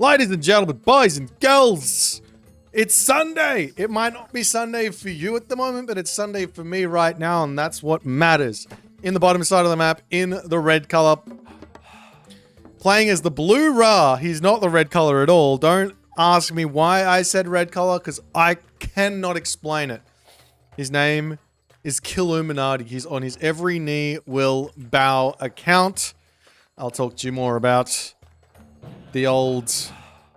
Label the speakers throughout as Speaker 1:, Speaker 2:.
Speaker 1: Ladies and gentlemen, boys and girls, it's Sunday. It might not be Sunday for you at the moment, but it's Sunday for me right now, and that's what matters. In the bottom side of the map, in the red color, playing as the blue Ra. He's not the red color at all. Don't ask me why I said red color, because I cannot explain it. His name is Killuminati. He's on his every knee will bow account. I'll talk to you more about the old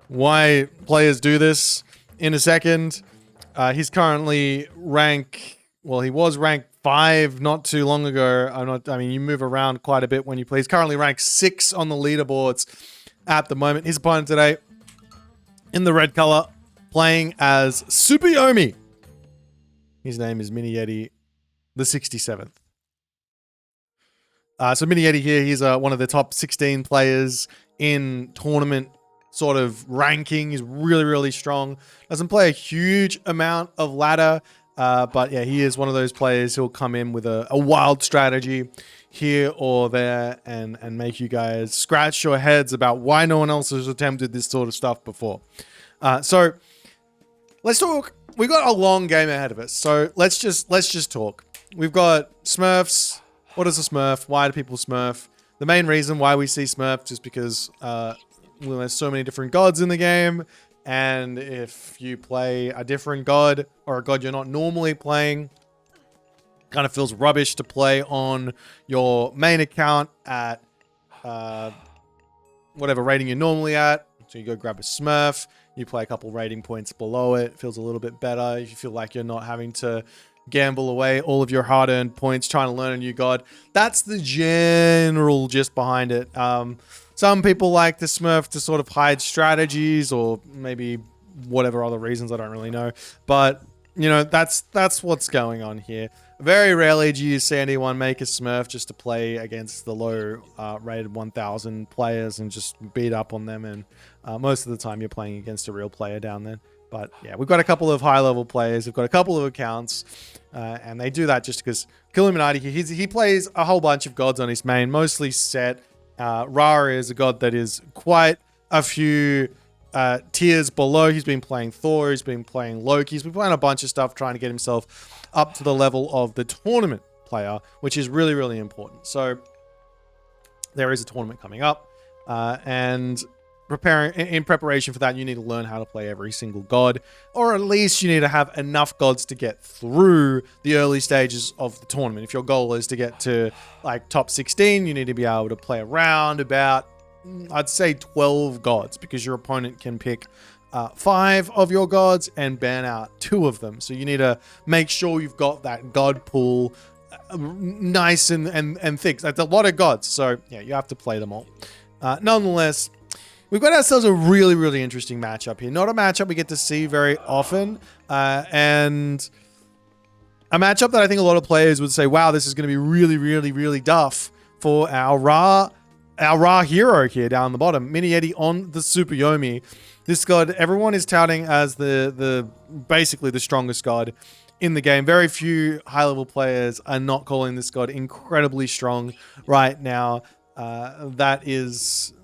Speaker 1: why players do this in a second. He's currently he was rank 5 not too long ago. I mean, you move around quite a bit when you play. He's currently ranked 6 on the leaderboards at the moment. His opponent today, in the red color, playing as Susanoo. His name is Mini Yeti, the 67th. So Mini Yeti here, he's one of the top 16 players in tournament sort of ranking. He's really, really strong. Doesn't play a huge amount of ladder, but yeah, he is one of those players who'll come in with a wild strategy here or there and make you guys scratch your heads about why no one else has attempted this sort of stuff before. So let's talk. We've got a long game ahead of us, so let's just talk. We've got Smurfs. What is a Smurf? Why do people Smurf? The main reason why we see Smurfs is because there's so many different gods in the game, and if you play a different god or a god you're not normally playing, kind of feels rubbish to play on your main account at whatever rating you're normally at. So you go grab a Smurf, you play a couple rating points below it. It feels a little bit better. You feel like you're not having to gamble away all of your hard-earned points trying to learn a new god. That's the general gist behind it. Some people like the Smurf to sort of hide strategies or maybe whatever other reasons, I don't really know. But, you know, that's what's going on here. Very rarely do you see anyone make a Smurf just to play against the low rated 1000 players and just beat up on them. And most of the time you're playing against a real player down there. But yeah, we've got a couple of high-level players. We've got a couple of accounts, and they do that just because Killuminati, he plays a whole bunch of gods on his main, mostly set. Ra is a god that is quite a few tiers below. He's been playing Thor, he's been playing Loki, he's been playing a bunch of stuff trying to get himself up to the level of the tournament player, which is really, really important. So there is a tournament coming up, and in preparation for that, you need to learn how to play every single god, or at least you need to have enough gods to get through the early stages of the tournament. If your goal is to get to like top 16, you need to be able to play around about, I'd say 12 gods, because your opponent can pick 5 of your gods and ban out 2 of them. So you need to make sure you've got that god pool nice and thick. That's a lot of gods, so yeah, you have to play them all. Nonetheless, we've got ourselves a really, really interesting matchup here. Not a matchup we get to see very often, and a matchup that I think a lot of players would say, wow, this is going to be really, really, really tough for our Ra hero here down the bottom. Mini Yeti on the Susanoo. This god, everyone is touting as basically the strongest god in the game. Very few high-level players are not calling this god incredibly strong right now. That is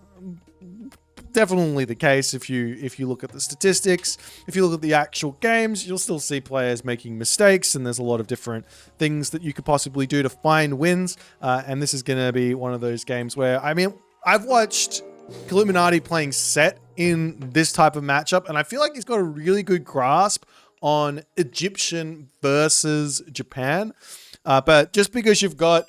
Speaker 1: definitely the case. If you look at the statistics, if you look at the actual games, you'll still see players making mistakes, and there's a lot of different things that you could possibly do to find wins. And this is going to be one of those games where, I mean, I've watched Killuminati playing set in this type of matchup, and I feel like he's got a really good grasp on Egyptian versus Japan. But just because you've got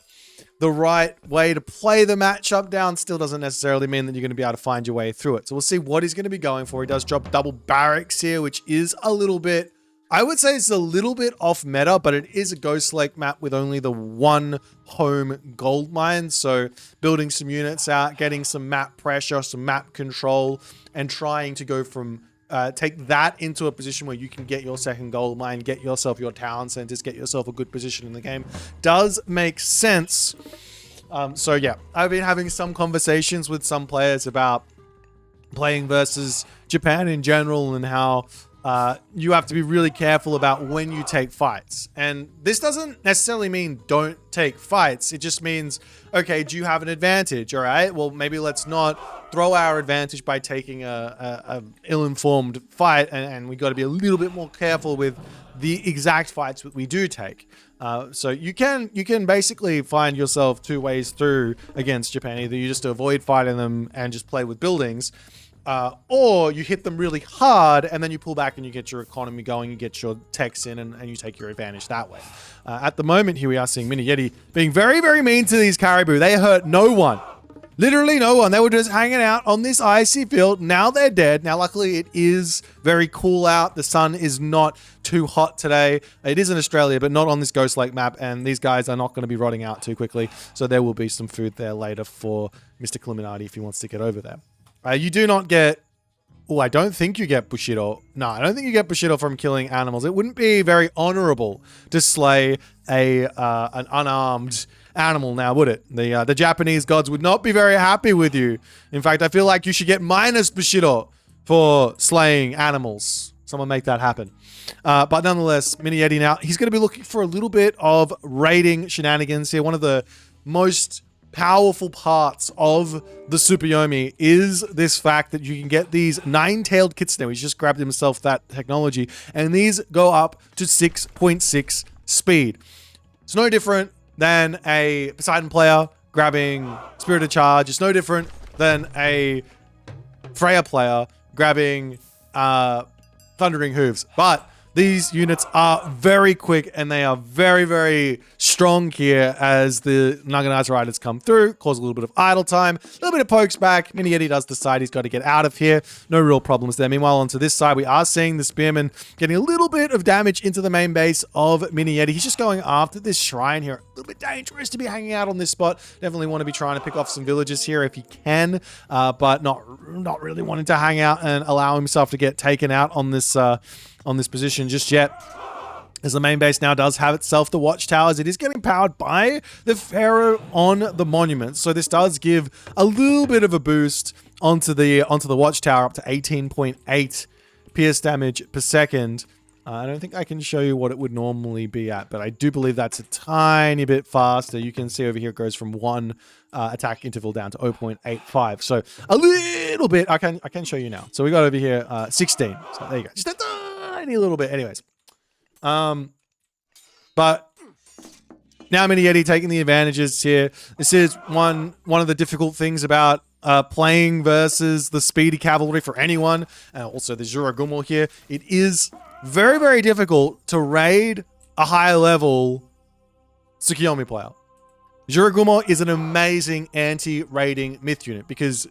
Speaker 1: the right way to play the matchup down still doesn't necessarily mean that you're going to be able to find your way through it. So we'll see what he's going to be going for. He does drop double barracks here, which is a little bit, I would say it's a little bit off meta, but it is a Ghost Lake map with only the one home gold mine. So building some units out, getting some map pressure, some map control, and trying to go from take that into a position where you can get your second gold mine, get yourself your town centers, get yourself a good position in the game does make sense. So yeah, I've been having some conversations with some players about playing versus Japan in general and how you have to be really careful about when you take fights. And this doesn't necessarily mean don't take fights. It just means, okay, do you have an advantage? All right, well, maybe let's not throw our advantage by taking a ill-informed fight, and we got to be a little bit more careful with the exact fights that we do take. So you can basically find yourself two ways through against Japan. Either you just avoid fighting them and just play with buildings, or you hit them really hard and then you pull back and you get your economy going, you get your techs in, and you take your advantage that way. At the moment here we are seeing Mini Yeti being very, very mean to these caribou. They hurt no one. Literally no one. They were just hanging out on this icy field. Now they're dead. Now, luckily, it is very cool out. The sun is not too hot today. It is in Australia, but not on this Ghost Lake map. And these guys are not going to be rotting out too quickly. So there will be some food there later for Mr. Illuminati if he wants to get over there. You do not get... Oh, I don't think you get Bushido. No, I don't think you get Bushido from killing animals. It wouldn't be very honorable to slay an unarmed animal now, would it? The Japanese gods would not be very happy with you. In fact, I feel like you should get minus Bushido for slaying animals. Someone make that happen. But nonetheless, Mini Yeti now, he's going to be looking for a little bit of raiding shenanigans here. One of the most powerful parts of the Tsukuyomi is this fact that you can get these nine-tailed kitsune. He's just grabbed himself that technology, and these go up to 6.6 speed. It's no different than a Poseidon player grabbing Spirited Charge. It's no different than a Freya player grabbing Thundering Hooves. But these units are very quick and they are very, very strong here as the Naginata riders come through, cause a little bit of idle time, a little bit of pokes back. Mini Yeti does decide he's got to get out of here. No real problems there. Meanwhile, onto this side, we are seeing the Spearman getting a little bit of damage into the main base of Mini Yeti. He's just going after this shrine here. A little bit dangerous to be hanging out on this spot. Definitely want to be trying to pick off some villages here if he can, but not really wanting to hang out and allow himself to get taken out on this position just yet, as the main base now does have itself the watchtowers. It is getting powered by the Pharaoh on the monument, so this does give a little bit of a boost onto the watchtower up to 18.8 pierce damage per second. I don't think I can show you what it would normally be at, but I do believe that's a tiny bit faster. You can see over here it goes from 1 attack interval down to 0.85. So a little bit, I can show you now. So we got over here 16. So there you go. Just a tiny little bit. Anyways. But now Mini Yeti taking the advantages here. This is one of the difficult things about playing versus the speedy cavalry for anyone. And also the Juragumo here. It is very, very difficult to raid a high level Tsukuyomi player. Juragumo is an amazing anti-raiding myth unit because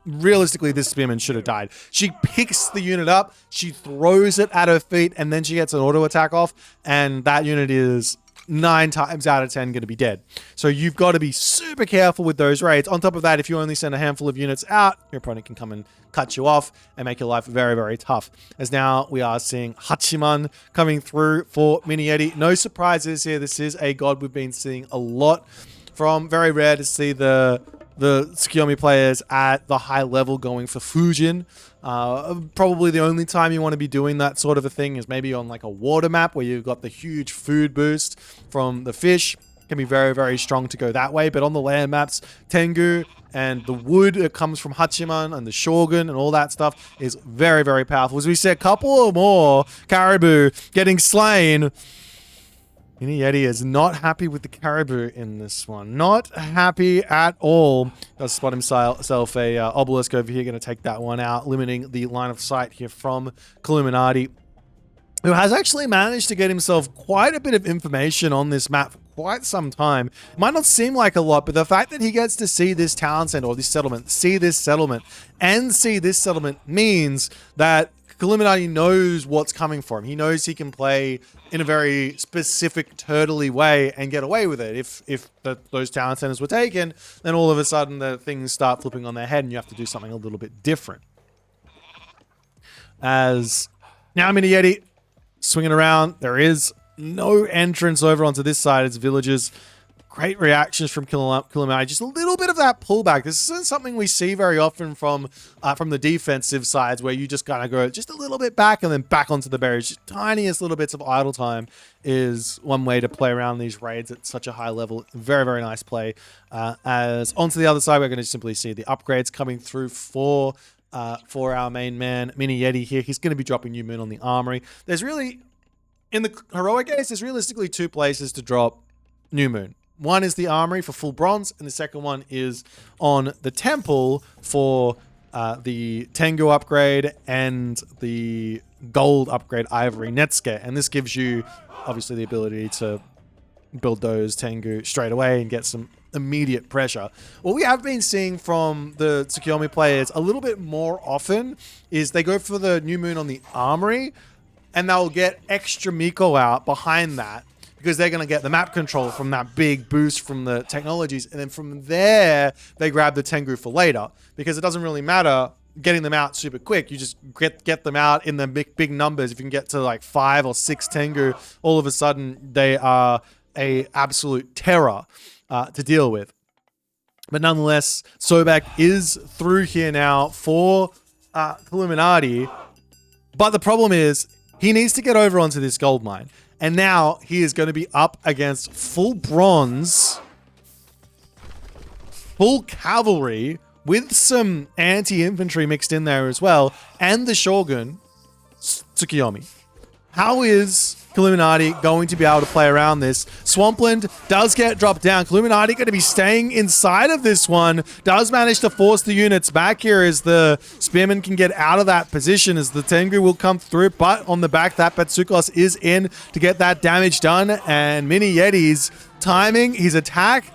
Speaker 1: realistically, this spearman should have died. She picks the unit up, she throws it at her feet, and then she gets an auto attack off, and that unit is 9 times out of 10 going to be dead. So you've got to be super careful with those raids. On top of that, if you only send a handful of units out, your opponent can come and cut you off and make your life very, very tough. As now we are seeing Hachiman coming through for Mini Yeti. No surprises here. This is a god we've been seeing a lot from. Very rare to see the Tsukuyomi players at the high level going for Fujin. Probably the only time you want to be doing that sort of a thing is maybe on like a water map where you've got the huge food boost from the fish. Can be very, very strong to go that way. But on the land maps, Tengu and the wood that comes from Hachiman and the Shogun and all that stuff is very, very powerful. As we see a couple or more caribou getting slain, Mini Yeti is not happy with the caribou in this one. Not happy at all. Does spot himself a obelisk over here. Going to take that one out, limiting the line of sight here from Illuminati, who has actually managed to get himself quite a bit of information on this map for quite some time. It might not seem like a lot, but the fact that he gets to see this town center or this settlement, see this settlement means that Illuminati knows what's coming for him. He knows he can play in a very specific, turtley way and get away with it. If those town centers were taken, then all of a sudden the things start flipping on their head and you have to do something a little bit different. As now Mini Yeti swinging around, there is no entrance over onto this side. It's villagers Great reactions from Killimani. Just a little bit of that pullback. This isn't something we see very often from the defensive sides, where you just kind of go just a little bit back and then back onto the barriers. Just tiniest little bits of idle time is one way to play around these raids at such a high level. Very, very nice play. As onto the other side, we're going to simply see the upgrades coming through for our main man, Mini Yeti here. He's going to be dropping New Moon on the Armory. There's really, in the heroic case, there's realistically 2 places to drop New Moon. One is the Armory for full bronze, and the second one is on the Temple for the Tengu upgrade and the gold upgrade Ivory Netsuke. And this gives you, obviously, the ability to build those Tengu straight away and get some immediate pressure. What we have been seeing from the Tsukiyomi players a little bit more often is they go for the New Moon on the Armory, and they'll get extra Miko out behind that, because they're going to get the map control from that big boost from the technologies. And then from there, they grab the Tengu for later, because it doesn't really matter getting them out super quick. You just get them out in the big numbers. If you can get to like 5 or 6 Tengu, all of a sudden they are a absolute terror to deal with. But nonetheless, Sobek is through here now for Illuminati. But the problem is he needs to get over onto this gold mine. And now he is going to be up against full bronze, full cavalry with some anti-infantry mixed in there as well, and the Shogun, Tsukiyomi. How is Illuminati going to be able to play around this? Swampland does get dropped down. Illuminati going to be staying inside of this one. Does manage to force the units back here as the Spearman can get out of that position, as the Tengu will come through. But on the back, that Betsukos is in to get that damage done. And Mini Yeti's timing, his attack,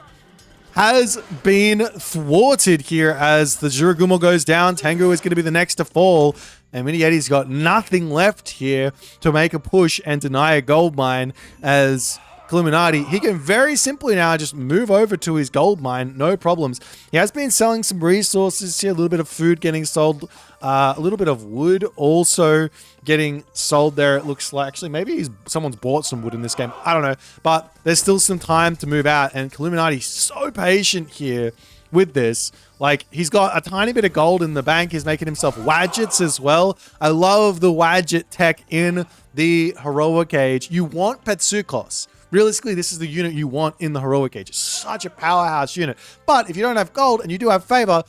Speaker 1: has been thwarted here as the Jiragumo goes down. Tengu is going to be the next to fall. And Mini Yeti's got nothing left here to make a push and deny a gold mine, as Illuminati, he can very simply now just move over to his gold mine, no problems. He has been selling some resources here, a little bit of food getting sold, a little bit of wood also getting sold there. It looks like, actually, maybe someone's bought some wood in this game. I don't know, but there's still some time to move out, and Illuminati's so patient here with this. Like, he's got a tiny bit of gold in the bank. He's making himself Wadgets as well. I love the Wadget tech in the Heroic Age. You want Petsukos. Realistically, this is the unit you want in the Heroic Age. It's such a powerhouse unit. But if you don't have gold and you do have favor,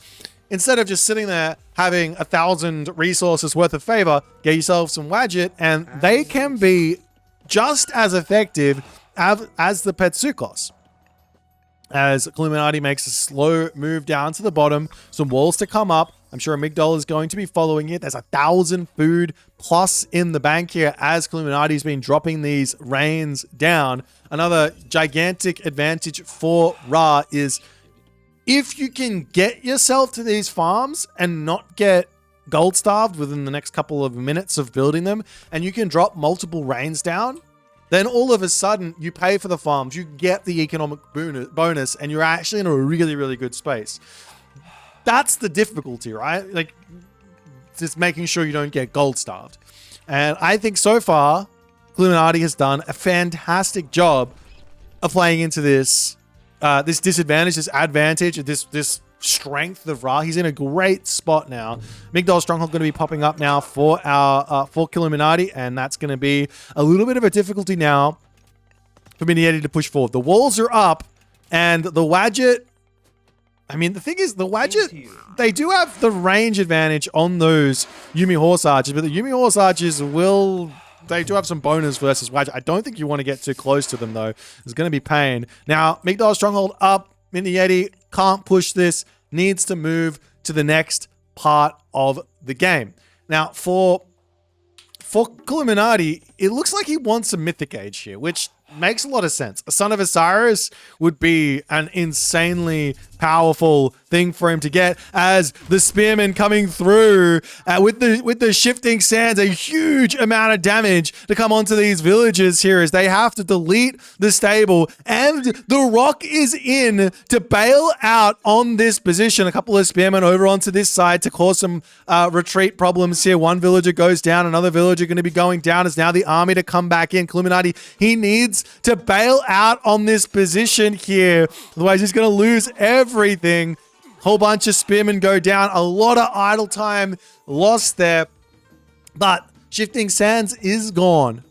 Speaker 1: instead of just sitting there having 1,000 resources worth of favor, get yourself some Wadget, and they can be just as effective as the Petsukos. As Illuminati makes a slow move down to the bottom, some walls to come up. I'm sure Amygdala is going to be following it. There's 1,000 food plus in the bank here as Illuminati's been dropping these rains down. Another gigantic advantage for Ra is if you can get yourself to these farms and not get gold starved within the next couple of minutes of building them, and you can drop multiple rains down, then all of a sudden you pay for the farms, you get the economic bonus, and you're actually in a really, really good space. That's the difficulty, right? Like, just making sure you don't get gold starved. And I think so far, Illuminati has done a fantastic job of playing into this this disadvantage, this advantage, this strength of Ra. He's in a great spot now. Migdal Stronghold going to be popping up now for our for Illuminati, and that's going to be a little bit of a difficulty now for Mini Yeti to push forward. The walls are up, and the Wadget, I mean, the thing is, the Wadget, they do have the range advantage on those Yumi Horse Archers, but the Yumi Horse Archers they do have some bonus versus Wadget. I don't think you want to get too close to them, though. It's going to be pain. Now, Migdal Stronghold up. Mini Yeti can't push this, needs to move to the next part of the game. Now, for Illuminati, it looks like he wants a Mythic Age here, which makes a lot of sense. A Son of Osiris would be an insanely powerful thing for him to get, as the Spearmen coming through with the shifting sands, a huge amount of damage to come onto these villagers here as they have to delete the stable, and the Rock is in to bail out on this position. A couple of Spearmen over onto this side to cause some retreat problems here. One villager goes down, another villager going to be going down as now the army to come back in. Illuminati, he needs needs to bail out on this position here. Otherwise, he's going to lose everything. Whole bunch of spearmen go down. A lot of idle time lost there. But Shifting Sands is gone.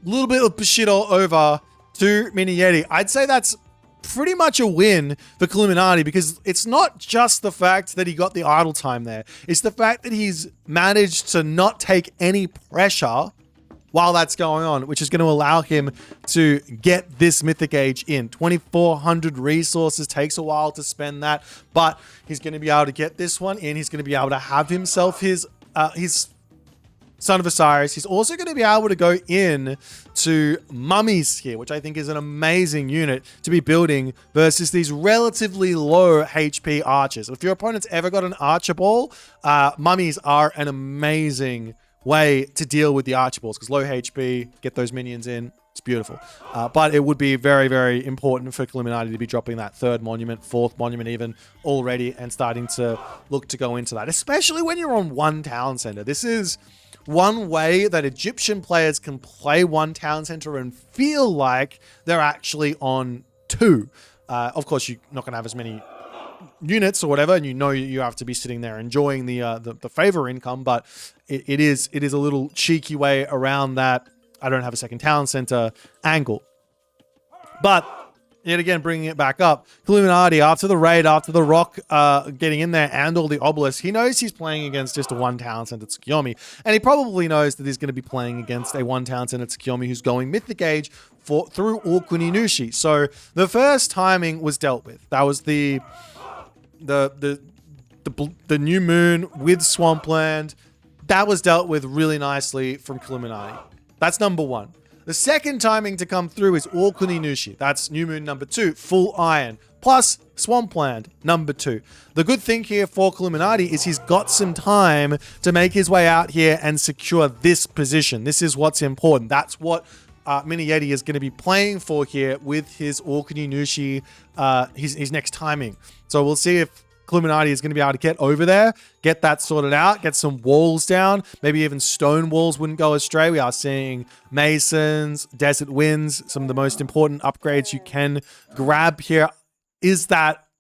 Speaker 1: A little bit of Bushido over to Mini Yeti. I'd say that's pretty much a win for Illuminati, because it's not just the fact that he got the idle time there. It's the fact that he's managed to not take any pressure while that's going on, which is going to allow him to get this Mythic Age in. 2,400 resources, takes a while to spend that, but he's going to be able to get this one in. He's going to be able to have himself his Son of Osiris. He's also going to be able to go in to mummies here, which I think is an amazing unit to be building versus these relatively low HP archers. If your opponent's ever got an archer ball, mummies are an amazing way to deal with the archer balls, because low HP, get those minions in. It's beautiful. But it would be very, very important for Illuminati to be dropping that third monument, fourth monument even already, and starting to look to go into that, especially when you're on one town center. This is one way that Egyptian players can play one town center and feel like they're actually on two. Of course, you're not going to have as many units or whatever, and you know you have to be sitting there enjoying the favor income, but it is a little cheeky way around that I don't have a second town center angle. But yet again, bringing it back up, Illuminati, after the raid, after the rock getting in there and all the obelisks, he knows he's playing against just a one town center Tsukiyomi, and he probably knows that he's going to be playing against a one town center Tsukiyomi who's going Mythic Age through Okuninushi. So the first timing was dealt with. That was the new moon with Swampland. That was dealt with really nicely from Illuminati. That's number one. The second timing to come through is Okuninushi. That's new moon number 2, full iron, plus Swampland number 2. The good thing here for Illuminati is he's got some time to make his way out here and secure this position. This is what's important. That's what Mini Yeti is going to be playing for here with his Okuninushi, his next timing. So we'll see if Illuminati is going to be able to get over there, get that sorted out, get some walls down. Maybe even stone walls wouldn't go astray. We are seeing masons, desert winds, some of the most important upgrades you can grab here.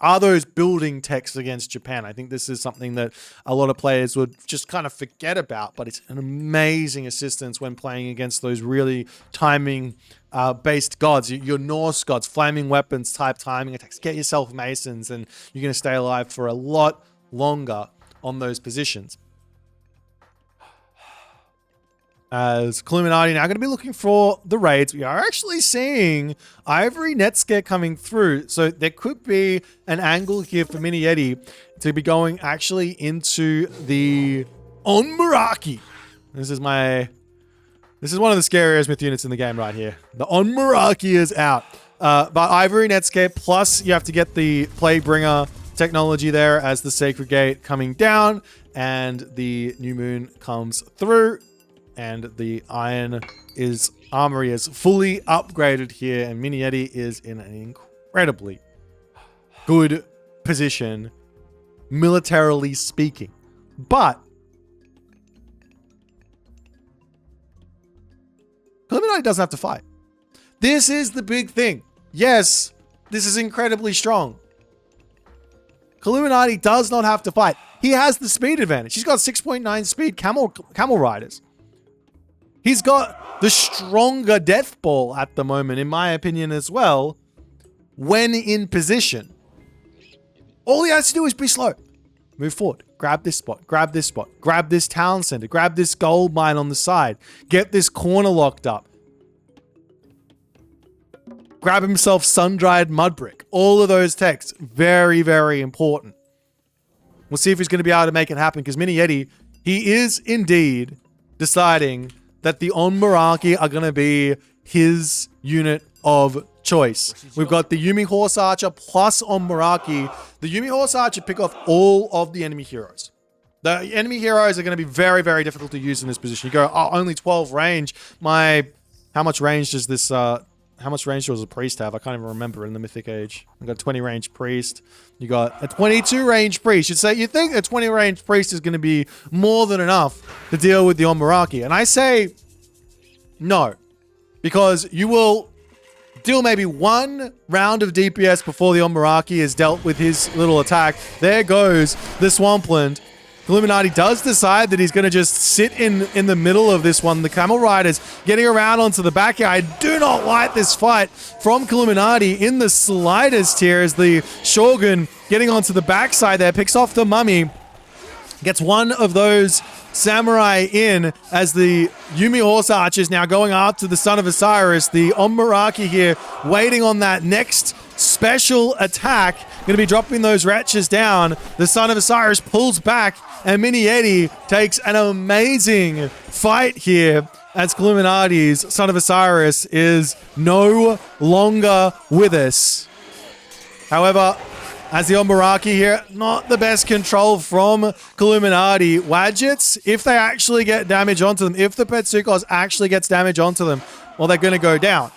Speaker 1: Are those building techs against Japan? I think this is something that a lot of players would just kind of forget about, but it's an amazing assistance when playing against those really timing based gods, your Norse gods, flaming weapons type timing attacks. Get yourself masons and you're going to stay alive for a lot longer on those positions. As Illuminati now going to be looking for the raids, we are actually seeing Ivory Netscare coming through. So there could be an angle here for Mini Yeti to be going actually into the Onmuraki. This is one of the scariest myth units in the game right here. The Onmuraki is out. But Ivory Netscape, plus you have to get the Plaguebringer technology there as the Sacred Gate coming down, and the new moon comes through. And the armory is fully upgraded here, and Mini Yeti is in an incredibly good position, militarily speaking. But Illuminati doesn't have to fight. This is the big thing. Yes, this is incredibly strong. Illuminati does not have to fight. He has the speed advantage. He's got 6.9 speed camel riders. He's got the stronger death ball at the moment, in my opinion, as well, when in position. All he has to do is be slow. Move forward. Grab this spot. Grab this spot. Grab this town center. Grab this gold mine on the side. Get this corner locked up. Grab himself sun-dried mud brick. All of those techs. Very, very important. We'll see if he's going to be able to make it happen, because Mini Yeti, he is indeed deciding that the Onmuraki are going to be his unit of choice. We've got the Yumi Horse Archer plus Onmuraki. The Yumi Horse Archer pick off all of the enemy heroes. The enemy heroes are going to be very, very difficult to use in this position. You go, oh, only 12 range. How much range does this, how much range does a priest have? I can't even remember in the Mythic Age. I've got a 20 range priest. You got a 22 range priest. You think a 20 range priest is going to be more than enough to deal with the Onmuraki. And I say, no. because you will deal maybe one round of DPS before the Omaraki is dealt with his little attack. There goes the Swampland. Illuminati does decide that he's going to just sit in the middle of this one. The Camel Rider's getting around onto the back here. I do not like this fight from Illuminati in the slightest here as the Shogun getting onto the backside there, picks off the Mummy, gets one of those Samurai in as the Yumi Horse Archers now going after the Son of Osiris. The Omaraki here waiting on that next special attack. Going to be dropping those wretches down. The Son of Osiris pulls back and Mini Eddie takes an amazing fight here as Illuminati's Son of Osiris is no longer with us. However, as the Omaraki here, not the best control from Illuminati. Wadgets, if they actually get damage onto them, if the Petsukos actually gets damage onto them, well, they're going to go down.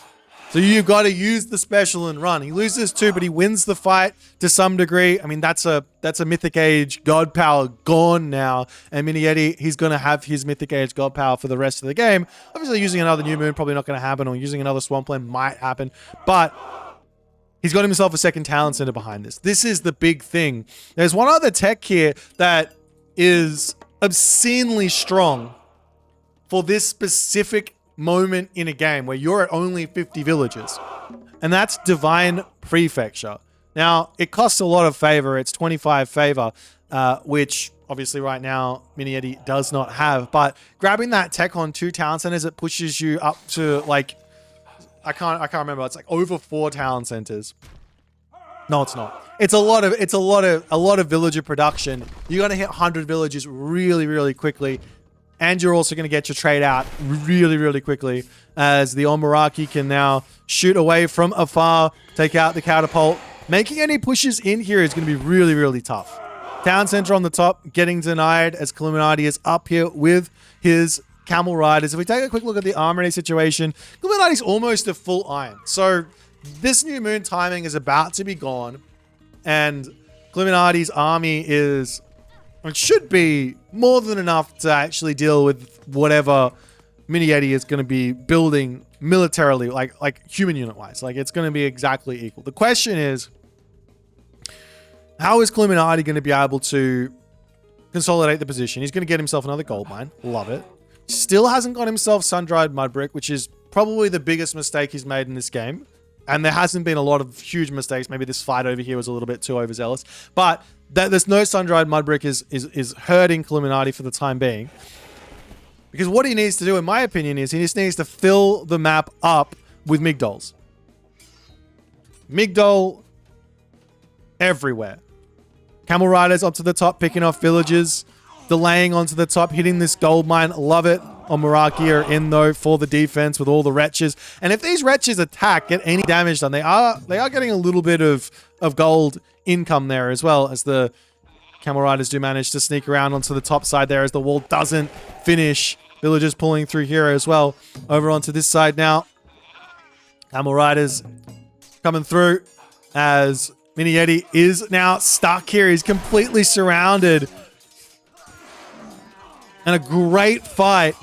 Speaker 1: So you've got to use the special and run. He loses too, but he wins the fight to some degree. I mean, that's a Mythic Age God power gone now. And Mini Eddie, he's going to have his Mythic Age God power for the rest of the game. Obviously, using another New Moon probably not going to happen, or using another Swampland might happen. But he's got himself a second talent center behind this. This is the big thing. There's one other tech here that is obscenely strong for this specific moment in a game where you're at only 50 villages. And that's Divine Prefecture. Now, it costs a lot of favor. It's 25 favor, which obviously right now Mini Eddie does not have. But grabbing that tech on 2 talent centers, it pushes you up to like, I can't remember. It's like over 4 talent centers. No, it's not. It's a lot of villager production. You got to hit 100 villages really, really quickly. And you're also going to get your trade out really, really quickly as the Omaraki can now shoot away from afar, take out the catapult. Making any pushes in here is going to be really, really tough. Town center on the top getting denied as Illuminati is up here with his Camel Riders. If we take a quick look at the armory situation, Illuminati's almost a full iron. So this new moon timing is about to be gone. And Illuminati's army is... it should be more than enough to actually deal with whatever Mini Eddie is going to be building militarily, like human unit-wise. Like, it's going to be exactly equal. The question is, how is Illuminati going to be able to consolidate the position? He's going to get himself another gold mine. Love it. Still hasn't got himself sun-dried mud brick, which is probably the biggest mistake he's made in this game. And there hasn't been a lot of huge mistakes. Maybe this fight over here was a little bit too overzealous. But that there's no sun-dried mud brick is hurting Illuminati for the time being. Because what he needs to do, in my opinion, is he just needs to fill the map up with Migdols. Migdol everywhere. Camel Riders up to the top, picking off villages. Delaying onto the top, hitting this gold mine. Love it. Omaraki are in, though, for the defense with all the wretches. And if these wretches attack, get any damage done, they are getting a little bit of gold income there as well, as the Camel Riders do manage to sneak around onto the top side there as the wall doesn't finish. Villagers pulling through here as well. Over onto this side now. Camel Riders coming through as Mini Eddie is now stuck here. He's completely surrounded. And a great fight.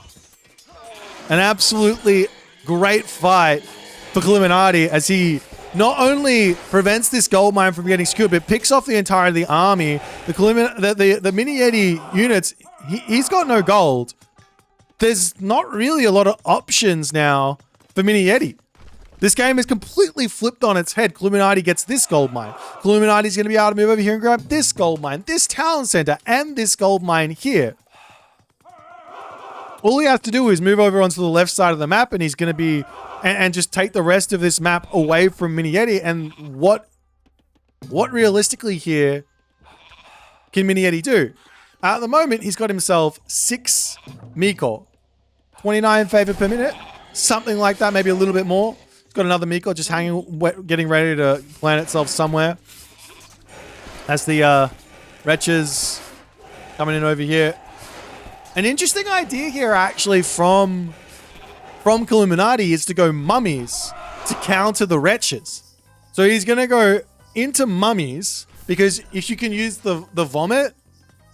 Speaker 1: An absolutely great fight for Illuminati as he not only prevents this gold mine from getting secured, but picks off the entirety of the army. The Mini Eddie units, he's got no gold. There's not really a lot of options now for Mini Eddie. This game is completely flipped on its head. Illuminati gets this gold mine. Illuminati's going to be able to move over here and grab this gold mine, this town center, and this gold mine here. All he has to do is move over onto the left side of the map, and he's going to be... and just take the rest of this map away from Mini Eddie. And what realistically here can Mini Eddie do? At the moment, he's got himself 6 Miko. 29 favor per minute. Something like that, maybe a little bit more. He's got another Miko just hanging, getting ready to plant itself somewhere. That's the wretches coming in over here. An interesting idea here, actually, from Illuminati is to go mummies to counter the wretches. So he's going to go into mummies because if you can use the vomit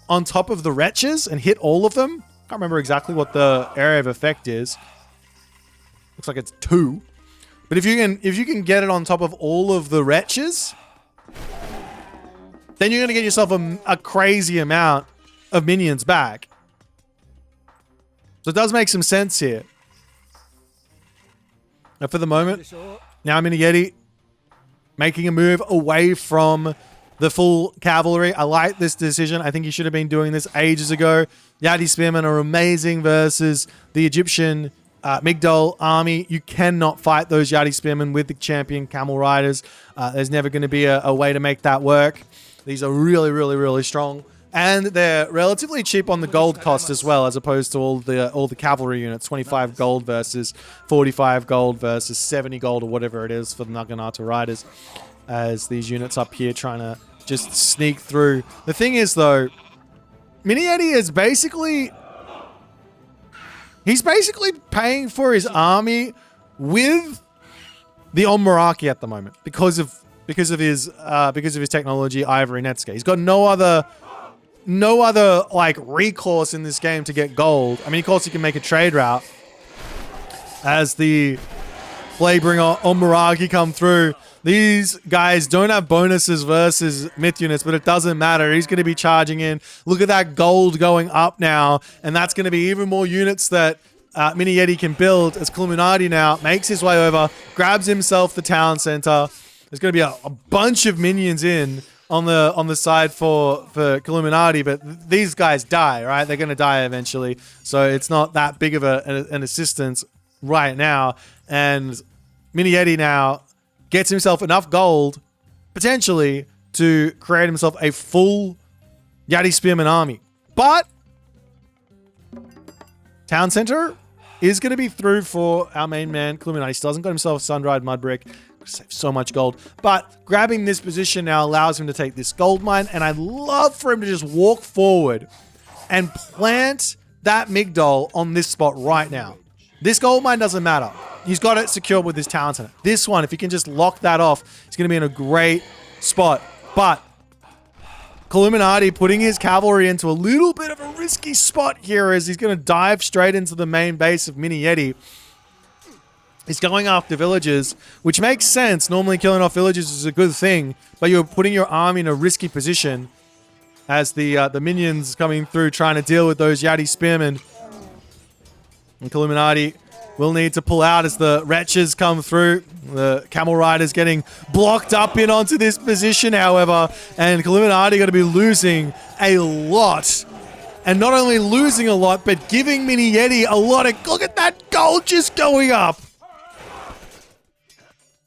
Speaker 1: on top of the wretches and hit all of them, I can't remember exactly what the area of effect is. Looks like it's 2. But if you can get it on top of all of the wretches, then you're going to get yourself a crazy amount of minions back. So it does make some sense here. Now for the moment, now Mini making a move away from the full cavalry. I like this decision. I think he should have been doing this ages ago. Yadi Spearmen are amazing versus the Egyptian Migdol army. You cannot fight those Yadi Spearmen with the champion Camel Riders. There's never going to be a way to make that work. These are really, really, really strong. And they're relatively cheap on the gold cost as well, as opposed to all the cavalry units. 25 gold versus 45 gold versus 70 gold or whatever it is for the Naginata Riders. As these units up here trying to just sneak through. The thing is though, Mini Yeti is basically... He's basically paying for his army with the Omaraki at the moment because of his technology, Ivory Netsuke. He's got no other like recourse in this game to get gold. I mean, of course, he can make a trade route as the Flabringer Omaraki come through. These guys don't have bonuses versus myth units, but it doesn't matter. He's going to be charging in. Look at that gold going up now, and that's going to be even more units that Mini Yeti can build as Illuminati now makes his way over, grabs himself the town center. There's going to be a bunch of minions in on the side for Illuminati, but these guys die, right? They're going to die eventually, so it's not that big of an assistance right now. And Mini Yeti now gets himself enough gold, potentially, to create himself a full Yadi Spearman army. But Town Center is going to be through for our main man, Illuminati. He still hasn't got himself a sun-dried mud brick. Save so much gold. But grabbing this position now allows him to take this gold mine, and I'd love for him to just walk forward and plant that Migdol on this spot right now. This gold mine doesn't matter. He's got it secured with his talent in it. This one, if he can just lock that off, he's going to be in a great spot. But Illuminati putting his cavalry into a little bit of a risky spot here as he's going to dive straight into the main base of Mini Yeti. He's going after villages, which makes sense. Normally killing off villages is a good thing, but you're putting your army in a risky position as the minions coming through trying to deal with those Yadi Spearmen. And Illuminati will need to pull out as the wretches come through. The camel riders getting blocked up in onto this position, however, and Illuminati going to be losing a lot. And not only losing a lot, but giving Mini Yeti a lot of... Look at that gold just going up.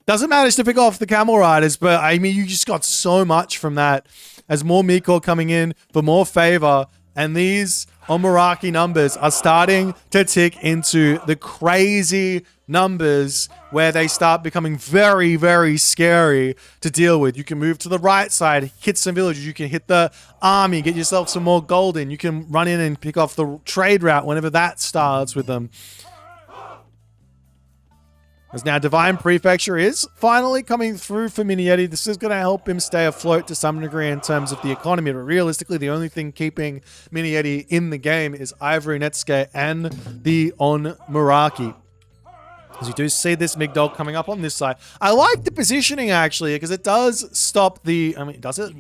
Speaker 1: Doesn't manage to pick off the camel riders, but I mean, you just got so much from that as more Miko coming in for more favor. And these Omaraki numbers are starting to tick into the crazy numbers where they start becoming very, very scary to deal with. You can move to the right side, hit some villages. You can hit the army, get yourself some more gold in. You can run in and pick off the trade route whenever that starts with them. As now Divine Prefecture is finally coming through for Mini Yeti. This is going to help him stay afloat to some degree in terms of the economy, but realistically the only thing keeping Mini Yeti in the game is Ivory Netsuke and the Omaraki. As you do see this Migdol coming up on this side. I like the positioning actually, because it does stop the... I mean, does it?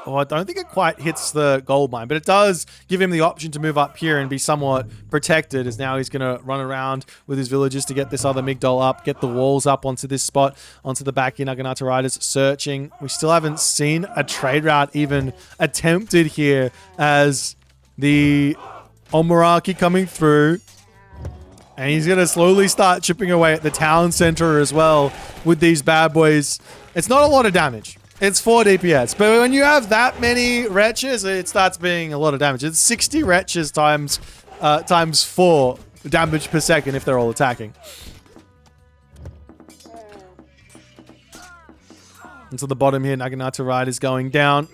Speaker 1: Oh, I don't think it quite hits the gold mine, but it does give him the option to move up here and be somewhat protected, as now he's going to run around with his villagers to get this other Migdol up, get the walls up onto this spot, onto the back in Naginata Riders searching. We still haven't seen a trade route even attempted here, as the Omaraki coming through. And he's going to slowly start chipping away at the town center as well with these bad boys. It's not a lot of damage. It's 4 DPS. But when you have that many wretches, it starts being a lot of damage. It's 60 wretches times 4 damage per second if they're all attacking. And to the bottom here, Naginata Ride is going down.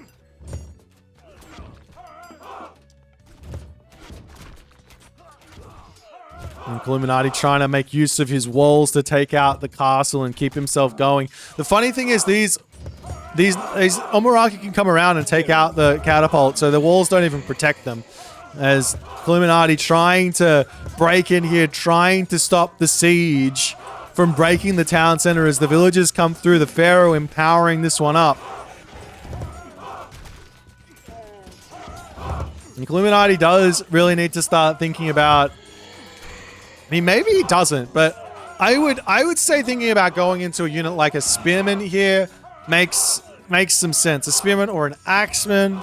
Speaker 1: And Illuminati trying to make use of his walls to take out the castle and keep himself going. The funny thing is these Omaraki can come around and take out the catapult, so the walls don't even protect them. As Illuminati trying to break in here, trying to stop the siege from breaking the town center as the villagers come through. The Pharaoh empowering this one up. And Illuminati does really need to start thinking about... I mean, maybe he doesn't, but I would say thinking about going into a unit like a Spearman here makes some sense. A Spearman or an Axeman.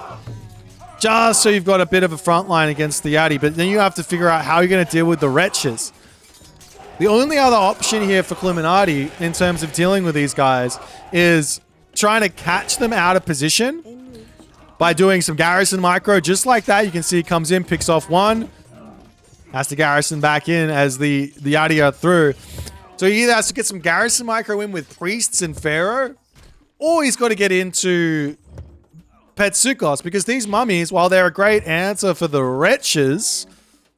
Speaker 1: Just so you've got a bit of a front line against the Yati, but then you have to figure out how you're going to deal with the Wretches. The only other option here for Illuminati in terms of dealing with these guys is trying to catch them out of position by doing some garrison micro. Just like that, you can see he comes in, picks off one, has to garrison back in as the Yati are through. So he either has to get some garrison micro in with priests and Pharaoh, or he's got to get into Petsukos, because these mummies, while they're a great answer for the Wretches,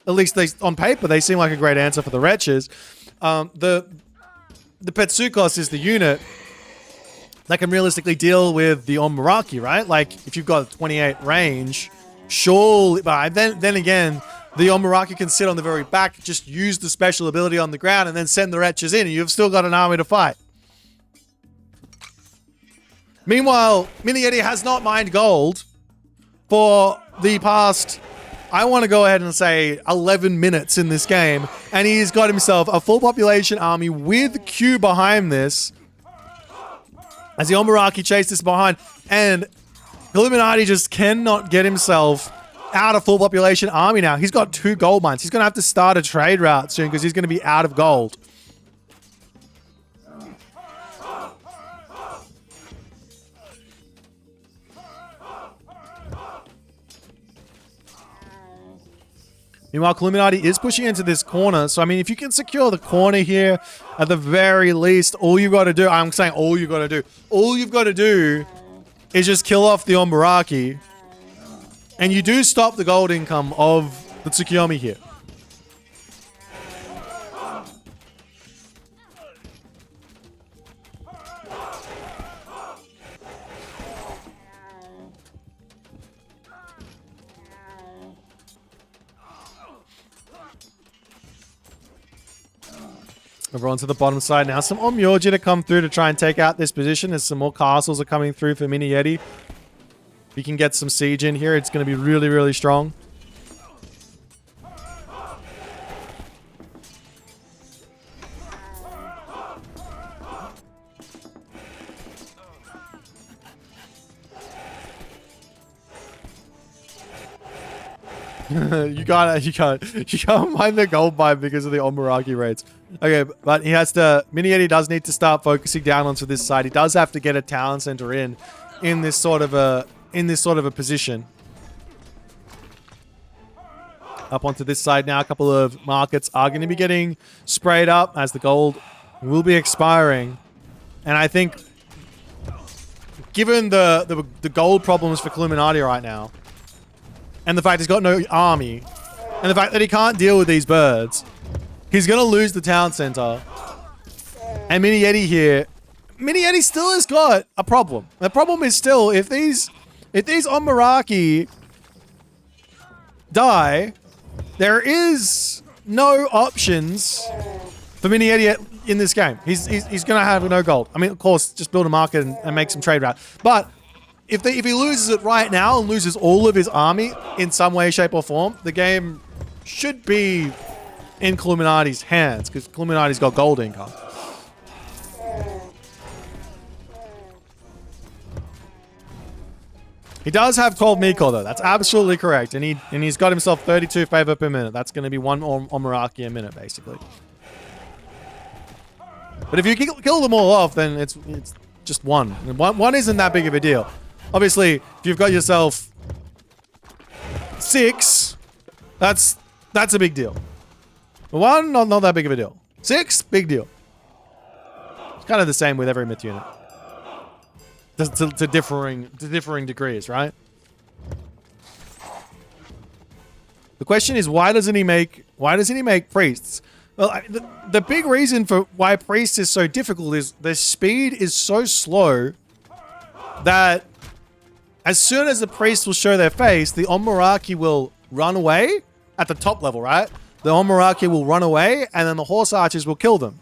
Speaker 1: at least on paper, they seem like a great answer for the Wretches. The Petsukos is the unit that can realistically deal with the Omaraki, right? Like, if you've got a 28 range, surely, but then again, the Omaraki can sit on the very back, just use the special ability on the ground, and then send the Wretches in, and you've still got an army to fight. Meanwhile, Mini Yeti has not mined gold for the past, I want to go ahead and say 11 minutes in this game. And he's got himself a full population army with Q behind this. As the Omaraki chase this behind. And Illuminati just cannot get himself out of full population army now. He's got 2 gold mines. He's going to have to start a trade route soon because he's going to be out of gold. Meanwhile, Illuminati is pushing into this corner. So, I mean, if you can secure the corner here, at the very least, all you've got to do, I'm saying all you've got to do is just kill off the Omaraki. And you do stop the gold income of the Tsukiyomi here. Over onto the bottom side now. Some Omyoji to come through to try and take out this position as some more castles are coming through for Mini Yeti. If he can get some siege in here, it's going to be really, really strong. you can't mine the gold mine because of the Omaraki raids. Okay, but he has to... Mini Yeti does need to start focusing down onto this side. He does have to get a talent center in this sort of a position. Up onto this side now. A couple of markets are going to be getting sprayed up as the gold will be expiring. And I think, given the gold problems for Illuminati right now, and the fact he's got no army, and the fact that he can't deal with these birds, he's going to lose the town center. And Mini Yeti here, Mini Yeti still has got a problem. The problem is still, if these Omaraki die, there is no options for Mini Yeti in this game. He's going to have no gold. I mean, of course, just build a market and make some trade route. But if he loses it right now and loses all of his army in some way, shape, or form, the game should be in Illuminati's hands, because Illuminati's got gold income. He does have 12 Miko though. That's absolutely correct, and he's got himself 32 favor per minute. That's going to be 1 Omaraki a minute, basically. But if you kill them all off, then it's just one. One isn't that big of a deal. Obviously, if you've got yourself 6, that's a big deal. 1, not that big of a deal. 6, big deal. It's kind of the same with every myth unit. To differing degrees, right? The question is, why doesn't he make priests? Well, the big reason for why priests is so difficult is their speed is so slow that as soon as the priests will show their face, the Omaraki will run away at the top level, right? The Omaraki will run away, and then the horse archers will kill them.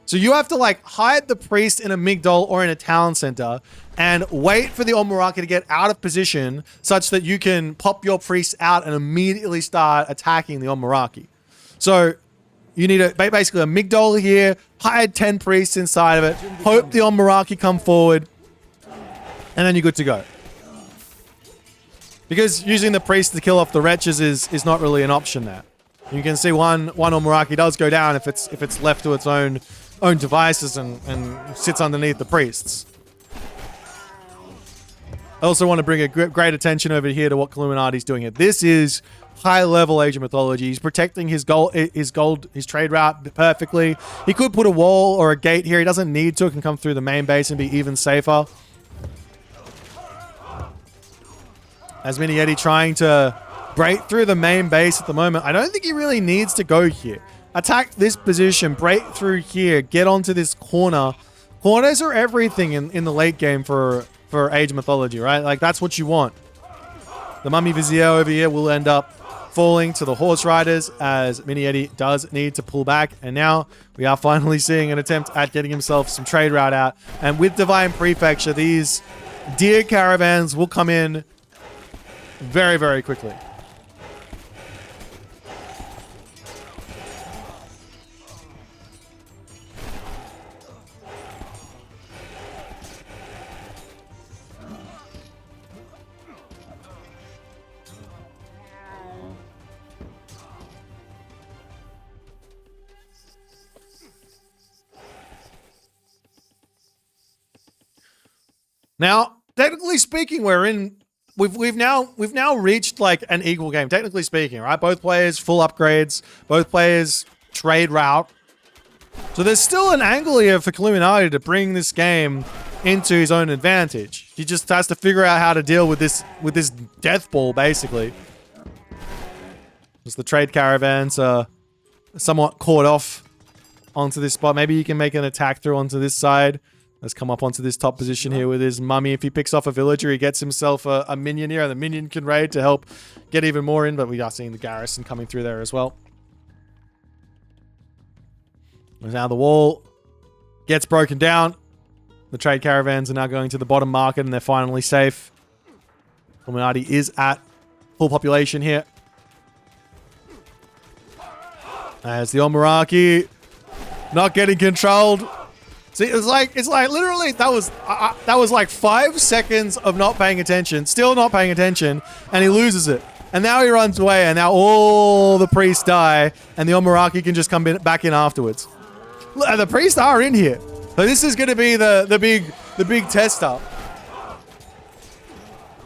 Speaker 1: So you have to like hide the priest in a migdol or in a town center and wait for the Omaraki to get out of position such that you can pop your priest out and immediately start attacking the Omaraki. So you need basically a migdol here, hide 10 priests inside of it, hope the Omaraki come forward, and then you're good to go. Because using the priest to kill off the wretches is not really an option there. You can see one Omaraki does go down if it's left to its own devices and sits underneath the priests. I also want to bring a great attention over here to what Illuminati's doing here. This is high-level Age of Mythology. He's protecting his trade route perfectly. He could put a wall or a gate here. He doesn't need to. It can come through the main base and be even safer. As Mini Yeti trying to break through the main base at the moment. I don't think he really needs to go here. Attack this position, break through here, get onto this corner. Corners are everything in the late game for Age of Mythology, right? Like, that's what you want. The Mummy Vizier over here will end up falling to the horse riders as Mini Yeti does need to pull back. And now we are finally seeing an attempt at getting himself some trade route out. And with Divine Prefecture, these deer caravans will come in very, very quickly. Now, technically speaking, we've now reached like an equal game. Technically speaking, right? Both players full upgrades, both players trade route. So there's still an angle here for Illuminati to bring this game into his own advantage. He just has to figure out how to deal with this death ball, basically. Because the trade caravans are somewhat caught off onto this spot. Maybe he can make an attack through onto this side. Let's come up onto this top position here with his mummy. If he picks off a villager, he gets himself a minion here, and the minion can raid to help get even more in, but we are seeing the garrison coming through there as well. And now the wall gets broken down. The trade caravans are now going to the bottom market, and they're finally safe. Illuminati is at full population here. As the Omaraki not getting controlled. See, it's like literally that was like 5 seconds of not paying attention, still not paying attention, and he loses it. And now he runs away, and now all the priests die, and the Omaraki can just come back in afterwards. Look, the priests are in here, so this is going to be the big tester.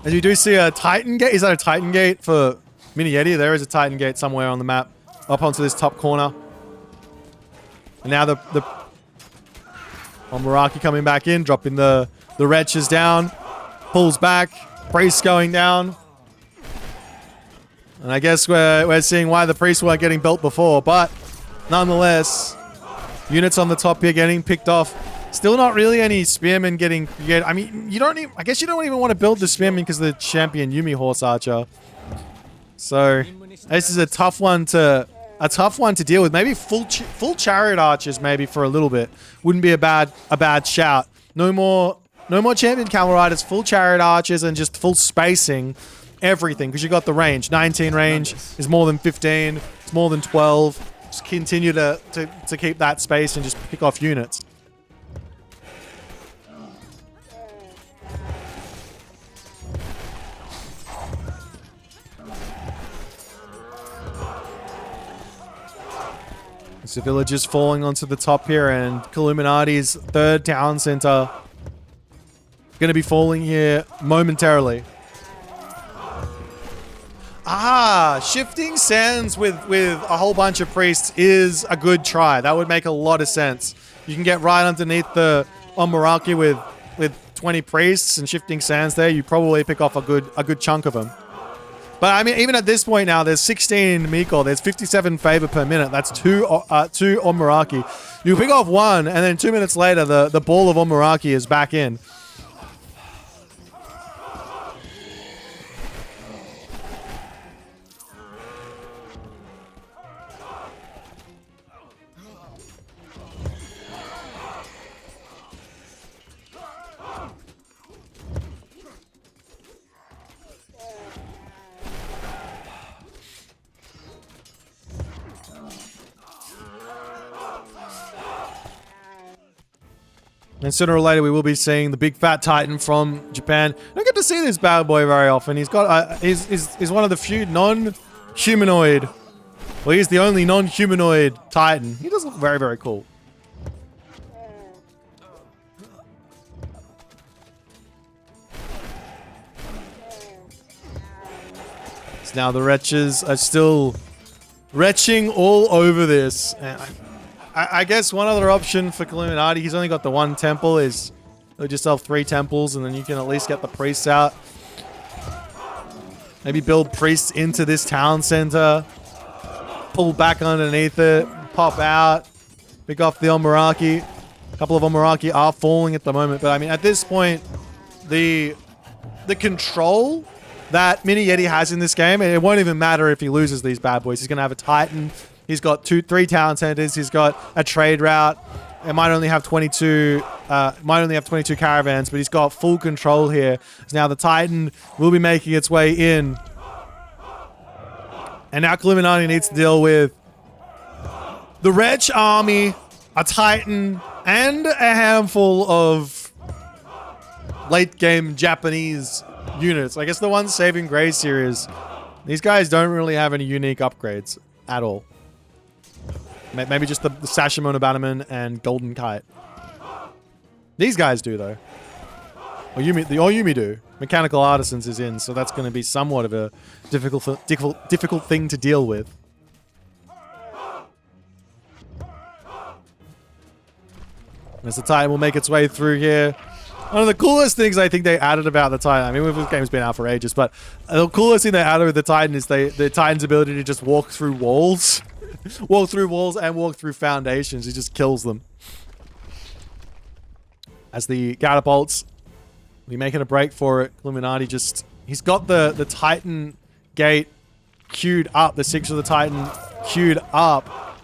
Speaker 1: As you do see a Titan gate. Is that a Titan gate for Mini Yeti? There is a Titan gate somewhere on the map, up onto this top corner. And now the Omaraki coming back in, dropping the wretches down, pulls back, priests going down. And I guess we're seeing why the priests weren't getting built before, but nonetheless, units on the top here getting picked off. Still not really any spearmen getting. I mean, I guess you don't even want to build the spearmen because of the champion Yumi horse archer. So this is a tough one to deal with. Maybe full chariot archers maybe for a little bit wouldn't be a bad shout. No more champion cavalry riders, full chariot archers, and just full spacing everything, because you got the range. 19 range is more than 15. It's more than 12. Just continue to keep that space and just pick off units. So villagers falling onto the top here, and Illuminati's third town center going to be falling here momentarily. Shifting sands with a whole bunch of priests is a good try. That would make a lot of sense. You can get right underneath the Omaraki with 20 priests and shifting sands there. You probably pick off a good chunk of them. But I mean, even at this point now, there's 16 in Miko. There's 57 favor per minute. That's two Omaraki. You pick off one, and then 2 minutes later, the ball of Omaraki is back in. And sooner or later, we will be seeing the big fat Titan from Japan. I don't get to see this bad boy very often. He's got, he's one of the few non-humanoid. Well, he's the only non-humanoid Titan. He does look very, very cool. So now the wretches are still retching all over this. And I guess one other option for Illuminati, he's only got the one temple, is build yourself 3 temples and then you can at least get the priests out. Maybe build priests into this town center. Pull back underneath it. Pop out. Pick off the Omaraki. A couple of Omaraki are falling at the moment. But I mean, at this point, the control that Mini Yeti has in this game, it won't even matter if he loses these bad boys. He's going to have a Titan. He's got 3 town centers. He's got a trade route. It might only have 22 caravans, but he's got full control here. So now the Titan will be making its way in. And now Illuminati needs to deal with the Wretch army, a Titan, and a handful of late game Japanese units. I guess the one saving Grace here is these guys don't really have any unique upgrades at all. Maybe just the Sashimono Bannerman and Golden Kite. These guys do, though. Or Yumi do. Mechanical Artisans is in, so that's going to be somewhat of a difficult thing to deal with. As the Titan will make its way through here. One of the coolest things I think they added about the Titan, I mean, this game's been out for ages, but the coolest thing they added with the Titan is the Titan's ability to just walk through walls. Walk through walls and walk through foundations. He just kills them. As the catapults be making a break for it, Illuminati he's got the Titan gate queued up, the 6 of the Titan queued up.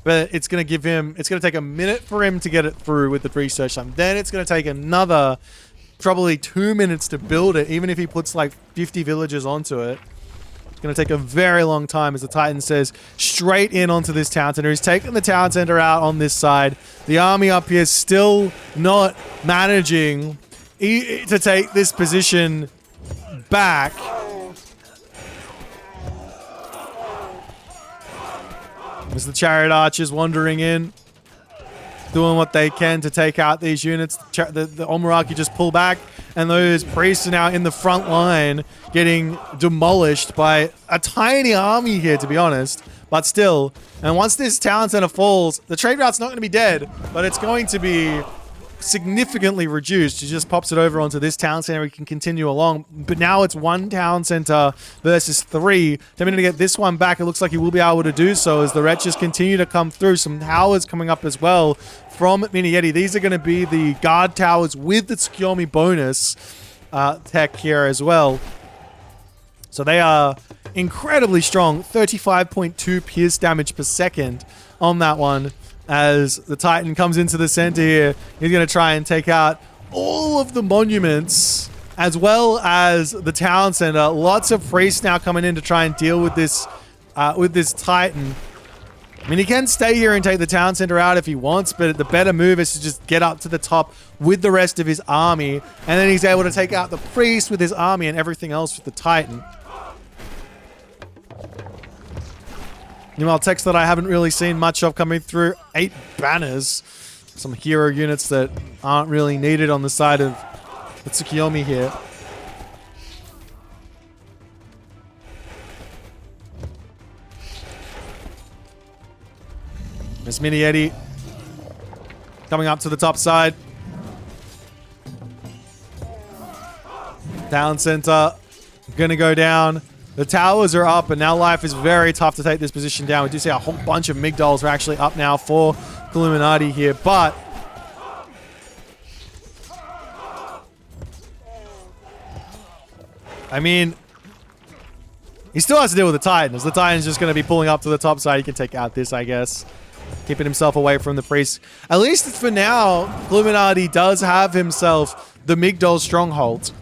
Speaker 1: But it's going to take a minute for him to get it through with the research time. Then it's going to take another probably 2 minutes to build it, even if he puts like 50 villagers onto it. Going to take a very long time, as the Titan says, straight in onto this town center. He's taking the town center out on this side. The army up here still not managing to take this position back. As the chariot archers wandering in, doing what they can to take out these units. The Omaraki just pull back, and those priests are now in the front line, getting demolished by a tiny army here, to be honest. But still, and once this town center falls, the trade route's not going to be dead, but it's going to be significantly reduced. He just pops it over onto this town center. We can continue along, but now it's 1 town center versus 3. Attempting to get this one back. It looks like he will be able to do so as the wretches continue to come through. Some towers coming up as well from Mini Yeti. These are going to be the guard towers with the Tsukiyomi bonus tech here as well. So they are incredibly strong. 35.2 pierce damage per second on that one. As the Titan comes into the center here, he's going to try and take out all of the monuments as well as the town center. Lots of priests now coming in to try and deal with this Titan. I mean, he can stay here and take the town center out if he wants, but the better move is to just get up to the top with the rest of his army, and then he's able to take out the priest with his army and everything else with the Titan. Meanwhile, text that I haven't really seen much of coming through. 8 banners. Some hero units that aren't really needed on the side of the Tsukiyomi here. Miss Mini Yeti coming up to the top side. Town center gonna go down. The towers are up, and now life is very tough to take this position down. We do see a whole bunch of Migdols are actually up now for Illuminati here, but I mean, he still has to deal with the Titans. The Titan's just going to be pulling up to the top side. He can take out this, I guess. Keeping himself away from the priest. At least for now, Illuminati does have himself the Migdol stronghold.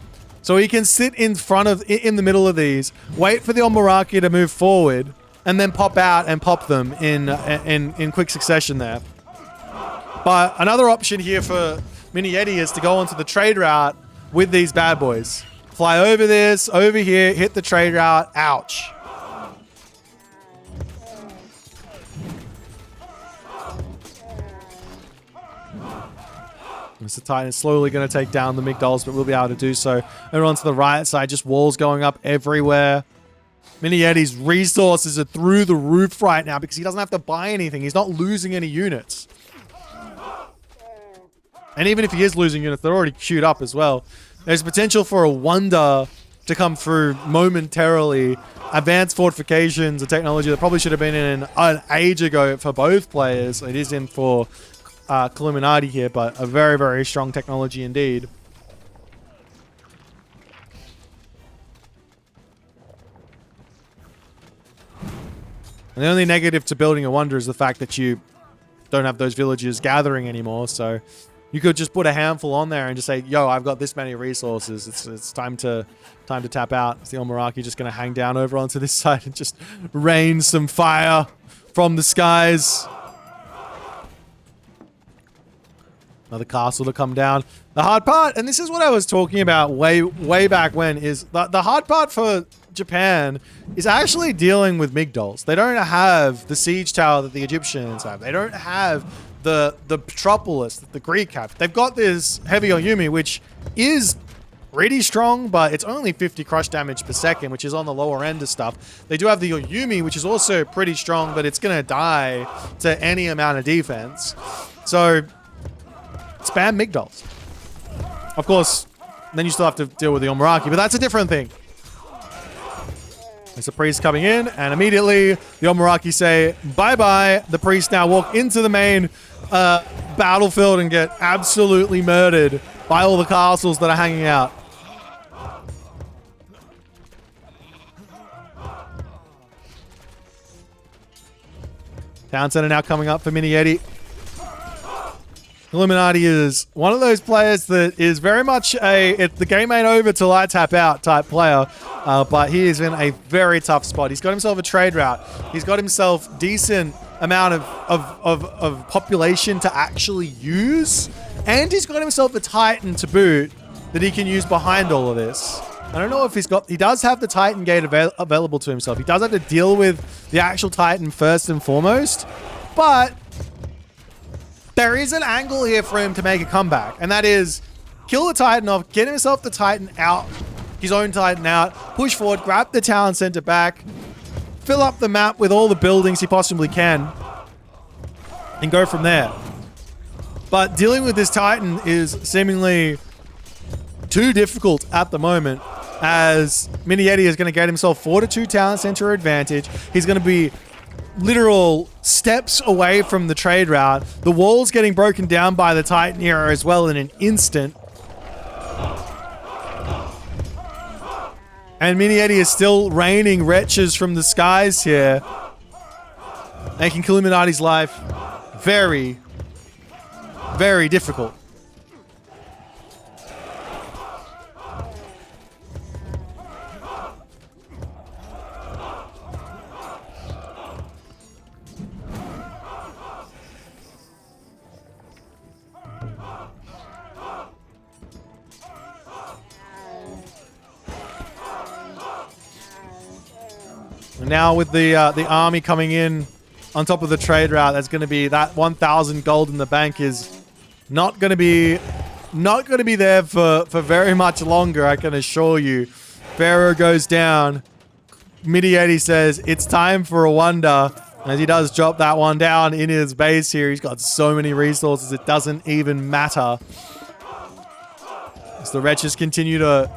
Speaker 1: So he can sit in the middle of these, wait for the Omaraki to move forward, and then pop out and pop them in quick succession there. But another option here for Mini Yeti is to go onto the trade route with these bad boys. Fly over this, over here, hit the trade route. Ouch. Mr. Titan is slowly going to take down the Migdolls, but we'll be able to do so. Over onto the right side, just walls going up everywhere. Mini Yeti's resources are through the roof right now because he doesn't have to buy anything. He's not losing any units. And even if he is losing units, they're already queued up as well. There's potential for a wonder to come through momentarily. Advanced fortifications, a technology that probably should have been in an age ago for both players. It is in for Illuminati here, but a very, very strong technology indeed. And the only negative to building a wonder is the fact that you don't have those villagers gathering anymore. So you could just put a handful on there and just say, yo, I've got this many resources. It's time to tap out. Is the Omaraki just going to hang down over onto this side and just rain some fire from the skies? Another castle to come down. The hard part, and this is what I was talking about way back when, is the hard part for Japan is actually dealing with Migdolls. They don't have the siege tower that the Egyptians have. They don't have the Petropolis that the Greek have. They've got this heavy Oyumi, which is pretty strong, but it's only 50 crush damage per second, which is on the lower end of stuff. They do have the Oyumi, which is also pretty strong, but it's going to die to any amount of defense. So spam Migdolls. Of course, then you still have to deal with the Omaraki, but that's a different thing. There's a priest coming in, and immediately the Omaraki say bye-bye. The priests now walk into the main battlefield and get absolutely murdered by all the castles that are hanging out. Town center now coming up for Mini Yeti. Illuminati is one of those players that is very much the game ain't over till I tap out type player, but he is in a very tough spot. He's got himself a trade route. He's got himself decent amount of population to actually use, and he's got himself a Titan to boot that he can use behind all of this. I don't know if he does have the Titan gate available to himself. He does have to deal with the actual Titan first and foremost, but there is an angle here for him to make a comeback, and that is kill the Titan off, get himself the Titan out, his own Titan out, push forward, grab the town center back, fill up the map with all the buildings he possibly can, and go from there. But dealing with this Titan is seemingly too difficult at the moment, as Mini Yeti is going to get himself 4-2 town center advantage. He's going to be literal steps away from the trade route. The wall's getting broken down by the Titan here as well in an instant. And Mini Yeti is still raining wretches from the skies here, making Illuminati's life very, very difficult. Now with the army coming in on top of the trade route, that's going to be that 1,000 gold in the bank is not going to be there for very much longer, I can assure you. Pharaoh goes down. Mini Yeti says it's time for a wonder, as he does drop that one down in his base here. He's got so many resources it doesn't even matter. As the wretches continue to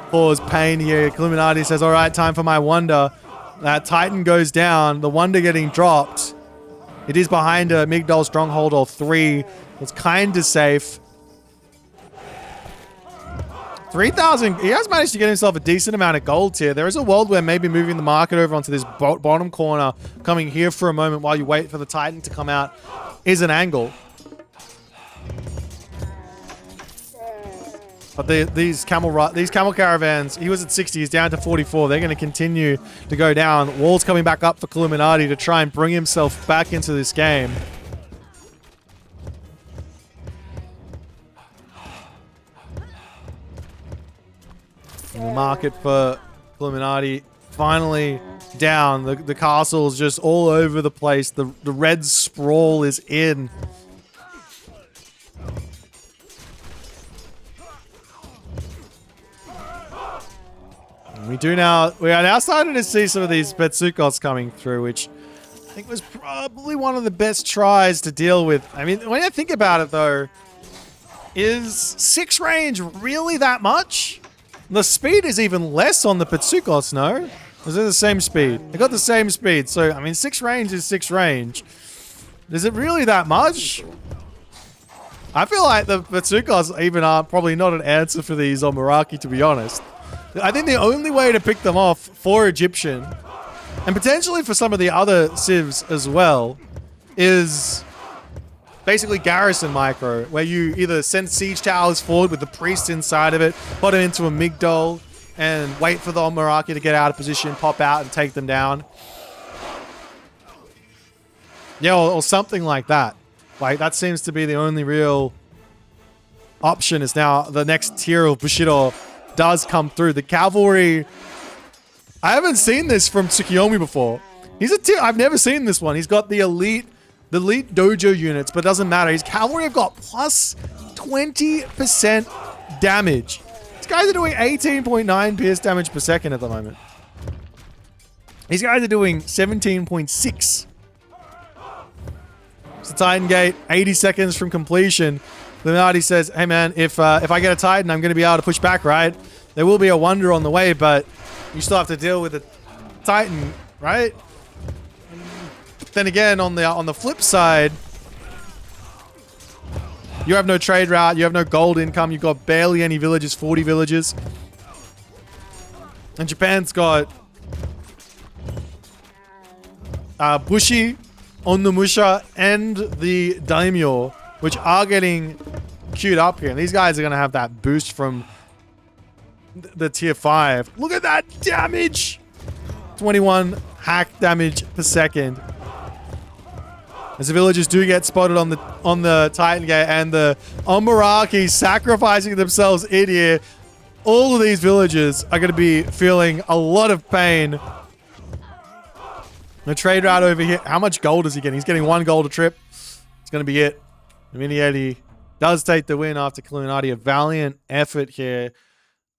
Speaker 1: cause pain here, Illuminati says, all right, time for my wonder. That Titan goes down. The wonder getting dropped. It is behind a Migdol Stronghold or 3. It's kind of safe. 3,000. He has managed to get himself a decent amount of gold here. There is a world where maybe moving the market over onto this bottom corner, coming here for a moment while you wait for the Titan to come out, is an angle. But these camel caravans, he was at 60, he's down to 44. They're going to continue to go down. Wall's coming back up for Illuminati to try and bring himself back into this game. And the market for Illuminati finally down. The castle's just all over the place. The red sprawl is in. We are now starting to see some of these Betsukos coming through, which I think was probably one of the best tries to deal with. I mean, when I think about it though, is 6 range really that much? The speed is even less on the Betsukos, no? Is it the same speed? They got the same speed, so I mean 6 range is 6 range. Is it really that much? I feel like the Betsukos even are probably not an answer for these on Meraki, to be honest. I think the only way to pick them off for Egyptian, and potentially for some of the other civs as well, is basically garrison micro, where you either send siege towers forward with the priest inside of it, put them into a Migdol, and wait for the Meraki to get out of position, pop out, and take them down. Yeah, or something like that. Like, that seems to be the only real option. Is now the next tier of Bushido does come through. The cavalry, I haven't seen this from Tsukiyomi before. He's a tier, I've never seen this one. He's got the elite dojo units, but it doesn't matter. His cavalry have got plus 20% damage. These guys are doing 18.9 pierce damage per second at the moment. These guys are doing 17.6. It's a Titan Gate, 80 seconds from completion. Illuminati says, hey man, if I get a Titan, I'm going to be able to push back, right? There will be a Wonder on the way, but you still have to deal with a Titan, right? Then again, on the flip side, you have no trade route, you have no gold income, you've got barely any villages, 40 villages. And Japan's got Bushi, Onimusha, and the Daimyo, which are getting queued up here. And these guys are going to have that boost from the tier 5. Look at that damage! 21 hack damage per second. As the villagers do get spotted on the Titan Gate, and the Meraki sacrificing themselves in here, all of these villagers are going to be feeling a lot of pain. The trade route over here. How much gold is he getting? He's getting 1 gold a trip. It's going to be it. Minieti does take the win after Illuminati. A valiant effort here.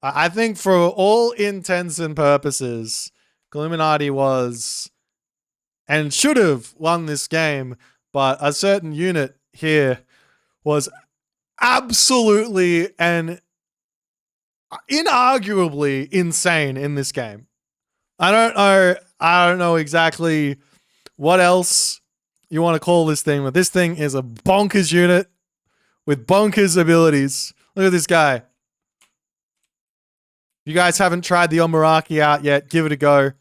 Speaker 1: I think for all intents and purposes, Illuminati was and should have won this game, but a certain unit here was absolutely and inarguably insane in this game. I don't know exactly what else you want to call this thing, but this thing is a bonkers unit with bonkers abilities. Look at this guy. If you guys haven't tried the Meraki out yet, give it a go.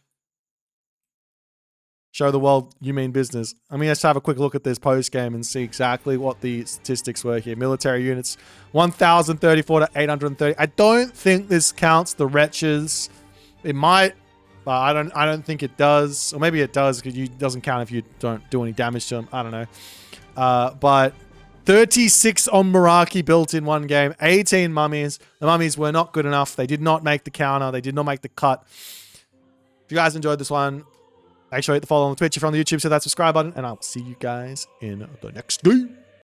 Speaker 1: Show the world you mean business. I mean, let's have a quick look at this post game and see exactly what the statistics were here. Military units, 1,034 to 830. I don't think this counts the wretches. It might, but I don't think it does. Or maybe it does because it doesn't count if you don't do any damage to them. I don't know. But 36 on Meraki built in one game. 18 mummies. The mummies were not good enough. They did not make the counter. They did not make the cut. If you guys enjoyed this one, make sure you hit the follow on Twitch if you're on the YouTube, so that subscribe button, and I'll see you guys in the next game.